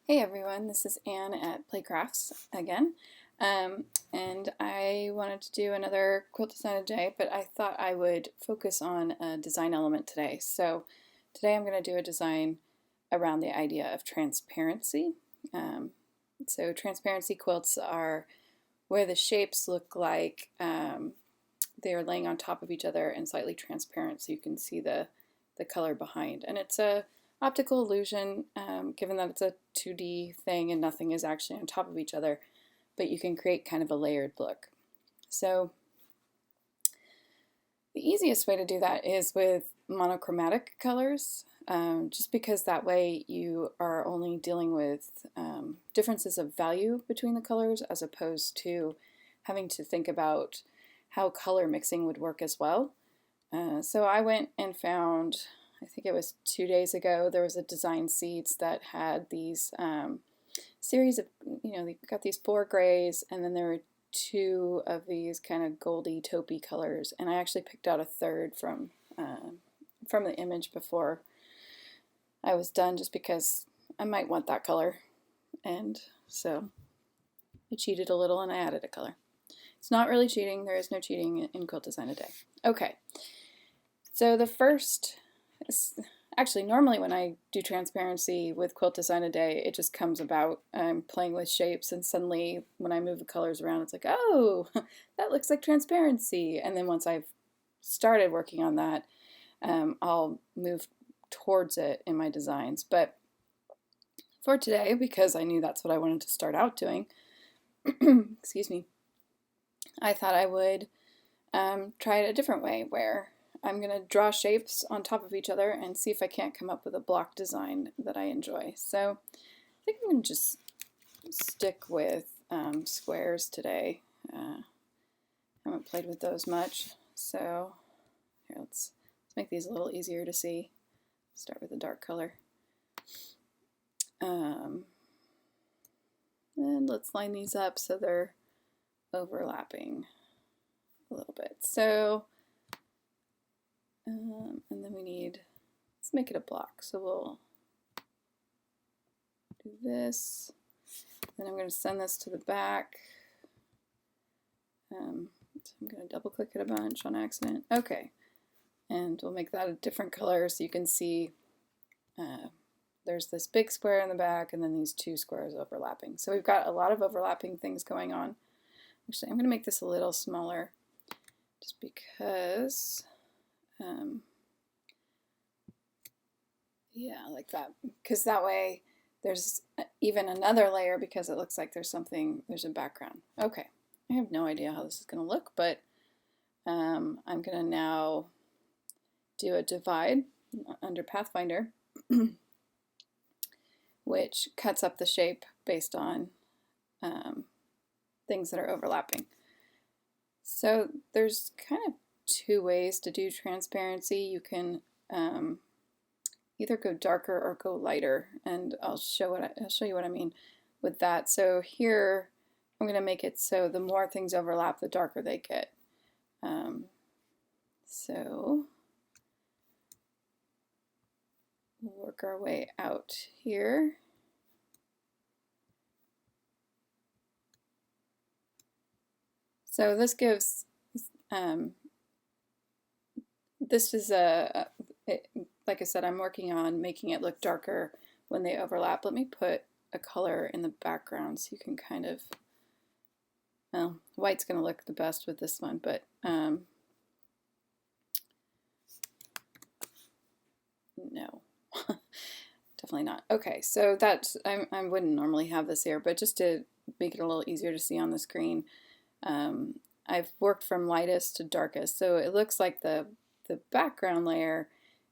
Hey everyone, this is Anne at Playcrafts again, and I wanted to do another quilt design a day, but I thought I would focus on a design element today. So today I'm going to do a design around the idea of transparency. So transparency quilts are where the shapes look like they are laying on top of each other and slightly transparent so you can see the color behind. And it's a optical illusion, given that it's a 2D thing and nothing is actually on top of each other, but you can create kind of a layered look. So the easiest way to do that is with monochromatic colors, just because that way you are only dealing with differences of value between the colors as opposed to having to think about how color mixing would work as well. So I went and found, I think it was 2 days ago, there was a Design Seeds that had these series of, they got these 4 grays, and then there were 2 of these kind of goldy taupey colors, and I actually picked out a third from the image before I was done, just because I might want that color, and so I cheated a little and I added a color. It's not really cheating. There is no cheating in quilt design a day. Okay, so the first, actually normally when I do transparency with quilt design a day, it just comes about. I'm playing with shapes and suddenly when I move the colors around, it's like, oh, that looks like transparency. And then once I've started working on that, I'll move towards it in my designs. But for today, because I knew that's what I wanted to start out doing, excuse me, I thought I would try it a different way, where I'm going to draw shapes on top of each other and see if I can't come up with a block design that I enjoy. So I think I'm going to just stick with squares today. I haven't played with those much, so here, let's make these a little easier to see. Start with a dark color. And let's line these up so they're overlapping a little bit. So, and then we need, let's make it a block. So we'll do this. Then I'm going to send this to the back. So I'm going to double click it a bunch on accident. Okay. And we'll make that a different color so you can see there's this big square in the back and then these 2 squares overlapping. So we've got a lot of overlapping things going on. Actually, I'm going to make this a little smaller just because, yeah, like that. Because that way there's even another layer because it looks like there's a background. Okay, I have no idea how this is going to look, but I'm going to now do a divide under Pathfinder, which cuts up the shape based on things that are overlapping. So there's kind of 2 ways to do transparency. You can either go darker or go lighter, and I'll show you what I mean with that. So here I'm going to make it so the more things overlap, the darker they get. So we'll work our way out here. So this gives, this is like I said, I'm working on making it look darker when they overlap. Let me put a color in the background so you can kind of, well, white's going to look the best with this one, but no, definitely not. Okay, so that's, I wouldn't normally have this here, but just to make it a little easier to see on the screen, I've worked from lightest to darkest, so it looks like the background layer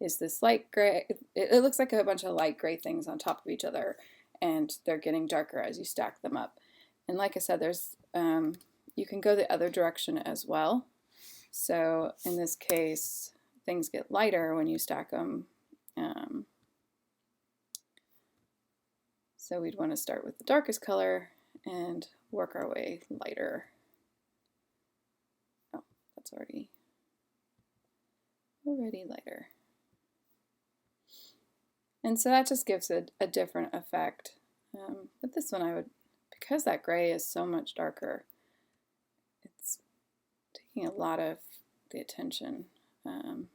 is this light gray. It looks like a bunch of light gray things on top of each other, and they're getting darker as you stack them up. And like I said, there's you can go the other direction as well. So in this case, things get lighter when you stack them. So we'd want to start with the darkest color and work our way lighter. Oh, that's already lighter. And so that just gives it a different effect. But this one I would, because that gray is so much darker, it's taking a lot of the attention. We'll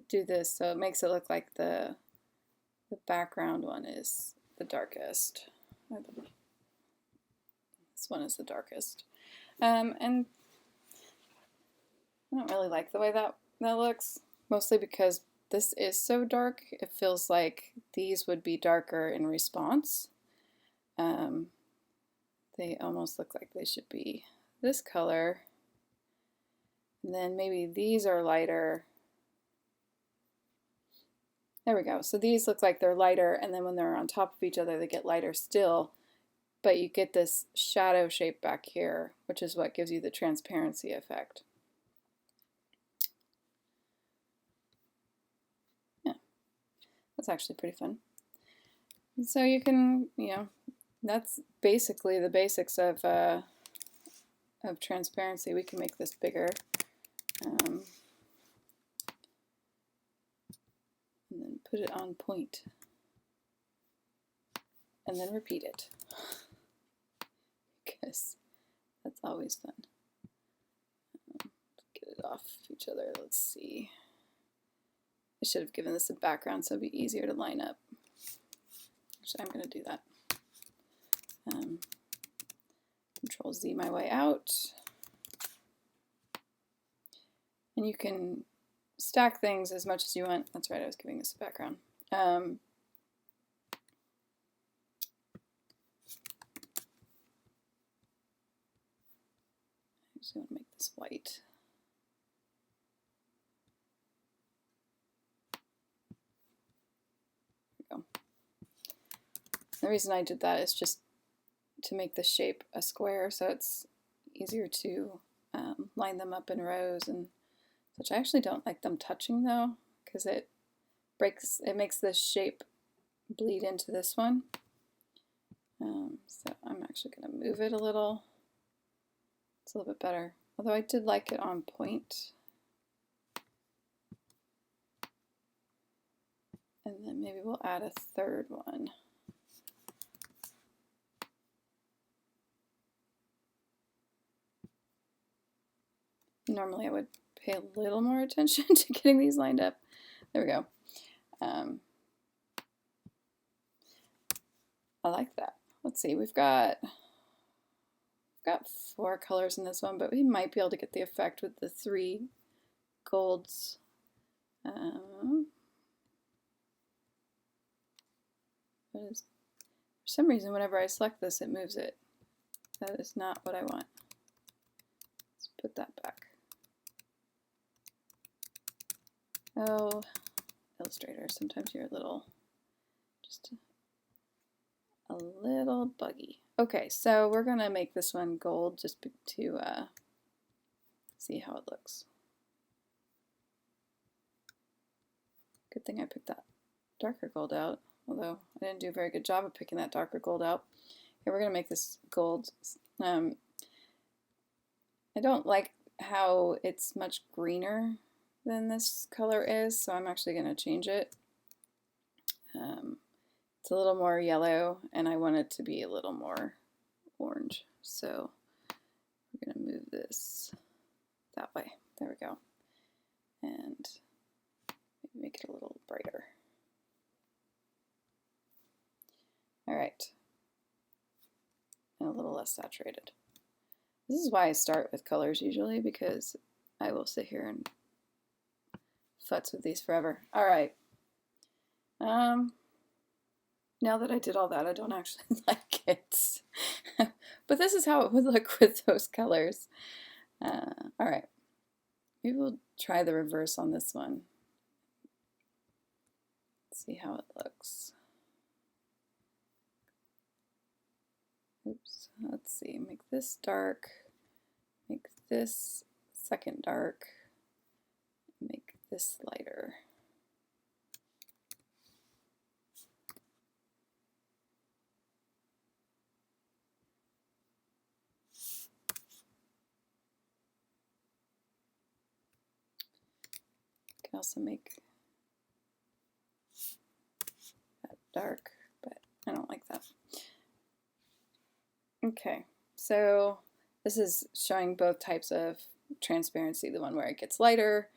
do this so it makes it look like the background one is the darkest. This one is the darkest. And I don't really like the way that looks, mostly because this is so dark, it feels like these would be darker in response. They almost look like they should be this color. And then maybe these are lighter. There we go. So these look like they're lighter, and then when they're on top of each other, they get lighter still. But you get this shadow shape back here, which is what gives you the transparency effect. Yeah, that's actually pretty fun. And so you can, that's basically the basics of transparency. We can make this bigger. And then put it on point. And then repeat it. Because that's always fun. Get it off each other. Let's see. I should have given this a background so it'd be easier to line up. Actually, I'm going to do that. Control Z my way out. And you can stack things as much as you want. That's right, I was giving this a background. I just want to make this white. There we go. The reason I did that is just to make the shape a square, so it's easier to line them up in rows and such. I actually don't like them touching though, because it makes this shape bleed into this one. So I'm actually going to move it a little. It's a little bit better, although I did like it on point. And then maybe we'll add a third one. Normally I would pay a little more attention to getting these lined up. There we go. I like that. Let's see, we've got 4 colors in this one, but we might be able to get the effect with the 3 golds. For some reason, whenever I select this, it moves it. That is not what I want. Let's put that back. Oh, Illustrator, sometimes you're just a little buggy. Okay, so we're gonna make this one gold just to see how it looks. Good thing I picked that darker gold out, although I didn't do a very good job of picking that darker gold out. Here, we're gonna make this gold. I don't like how it's much greener than this color is, so I'm actually going to change it. It's a little more yellow, and I want it to be a little more orange, so we're going to move this that way. There we go. And maybe make it a little brighter. All right. And a little less saturated. This is why I start with colors usually, because I will sit here and futz with these forever. All right. Now that I did all that, I don't actually like it. But this is how it would look with those colors. All right. Maybe we'll try the reverse on this one. Let's see how it looks. Oops. Let's see. Make this dark. Make this second dark. Make this lighter. Can also make that dark, but I don't like that. Okay, so this is showing both types of transparency, the one where it gets lighter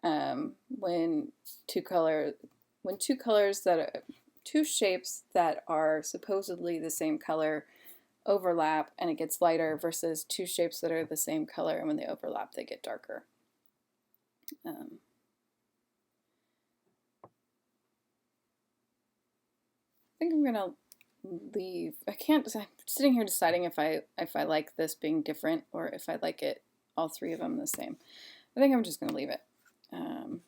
when two shapes that are supposedly the same color overlap and it gets lighter, versus two shapes that are the same color and when they overlap they get darker. I think I'm gonna leave. I'm sitting here deciding if I like this being different or if I like it all three of them the same. I think I'm just gonna leave it. I'll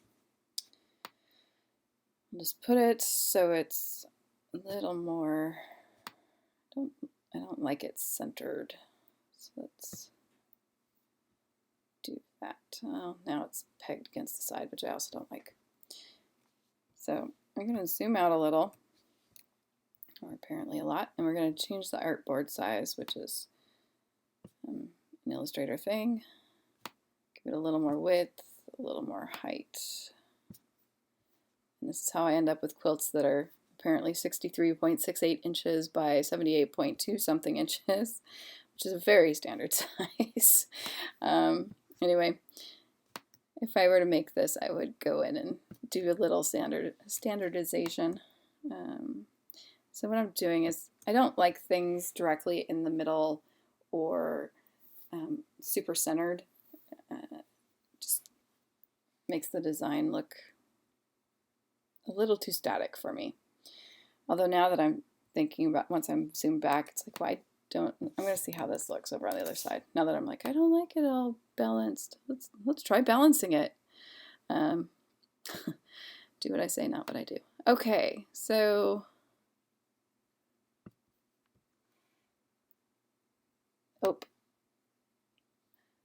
just put it so it's a little more. I don't like it centered, so let's do that. Oh, now it's pegged against the side, which I also don't like. So I'm going to zoom out a little, or apparently a lot, and we're going to change the artboard size, which is an Illustrator thing. Give it a little more width, a little more height. And this is how I end up with quilts that are apparently 63.68 inches by 78.2 something inches, which is a very standard size. Anyway, if I were to make this, I would go in and do a little standardization. So what I'm doing is, I don't like things directly in the middle or super centered. Just makes the design look a little too static for me. Although now that I'm thinking about, once I'm zoomed back, it's like, why don't, I'm going to see how this looks over on the other side. Now that I'm like, I don't like it all balanced. Let's try balancing it. Do what I say, not what I do. Okay, so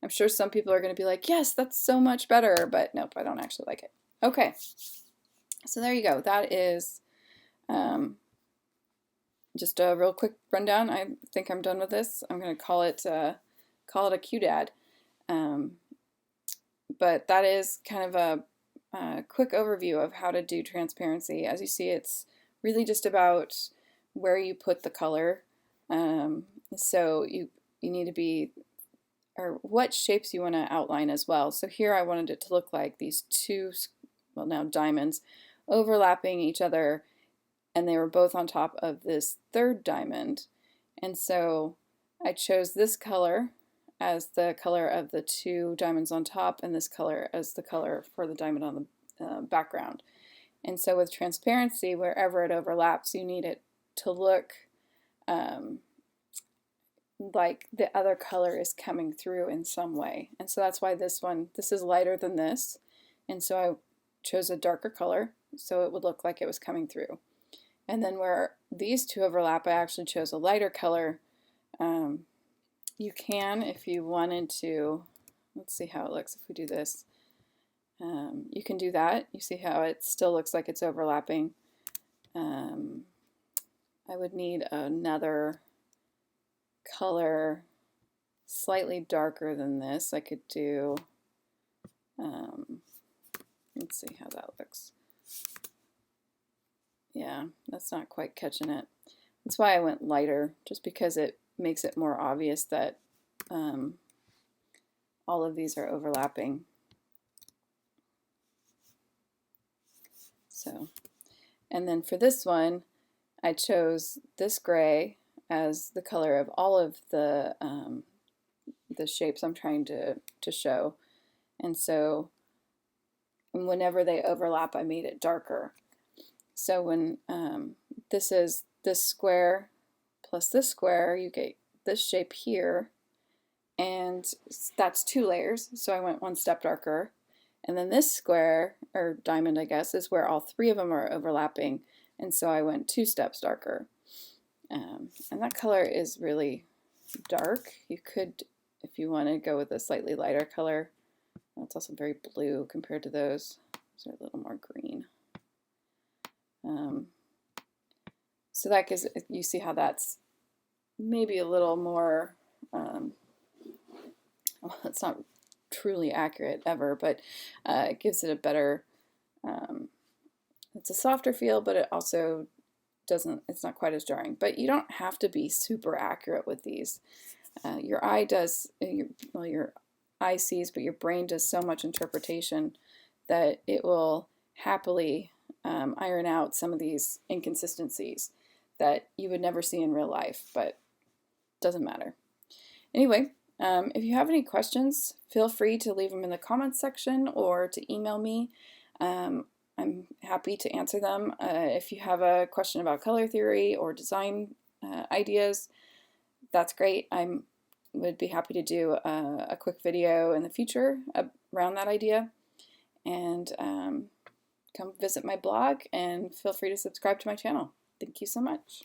I'm sure some people are going to be like, yes, that's so much better, but nope, I don't actually like it. Okay, so there you go. That is just a real quick rundown. I think I'm done with this. I'm going to call it a qdad. But that is kind of a quick overview of how to do transparency. As you see, it's really just about where you put the color. So you need to be, or what shapes you want to outline as well. So here I wanted it to look like these two, well now diamonds, overlapping each other, and they were both on top of this third diamond. And so I chose this color as the color of the two diamonds on top, and this color as the color for the diamond on the background. And so with transparency, wherever it overlaps, you need it to look like the other color is coming through in some way. And so that's why this is lighter than this. And so I chose a darker color so it would look like it was coming through. And then where these two overlap, I actually chose a lighter color. You can, if you wanted to, let's see how it looks if we do this. You can do that. You see how it still looks like it's overlapping. I would need another color slightly darker than this. I could do, let's see how that looks. Yeah, that's not quite catching it. That's why I went lighter, just because it makes it more obvious that all of these are overlapping. So, and then for this one, I chose this gray as the color of all of the shapes I'm trying to show. And so whenever they overlap, I made it darker. So when this is this square plus this square, you get this shape here, and that's two layers, so I went one step darker. And then this square, or diamond I guess, is where all three of them are overlapping, and so I went 2 steps darker. And that color is really dark. You could, if you want to go with a slightly lighter color, it's also very blue compared to those. Those are a little more green. So that gives, you see how that's maybe a little more, well, it's not truly accurate ever, but it gives it a better, it's a softer feel, but it also it's not quite as jarring. But you don't have to be super accurate with these. Your eye does, your eye sees, but your brain does so much interpretation that it will happily iron out some of these inconsistencies that you would never see in real life, but doesn't matter. Anyway, if you have any questions, feel free to leave them in the comments section or to email me. I'm happy to answer them. If you have a question about color theory or design ideas, that's great. I would be happy to do a quick video in the future around that idea. And come visit my blog and feel free to subscribe to my channel. Thank you so much.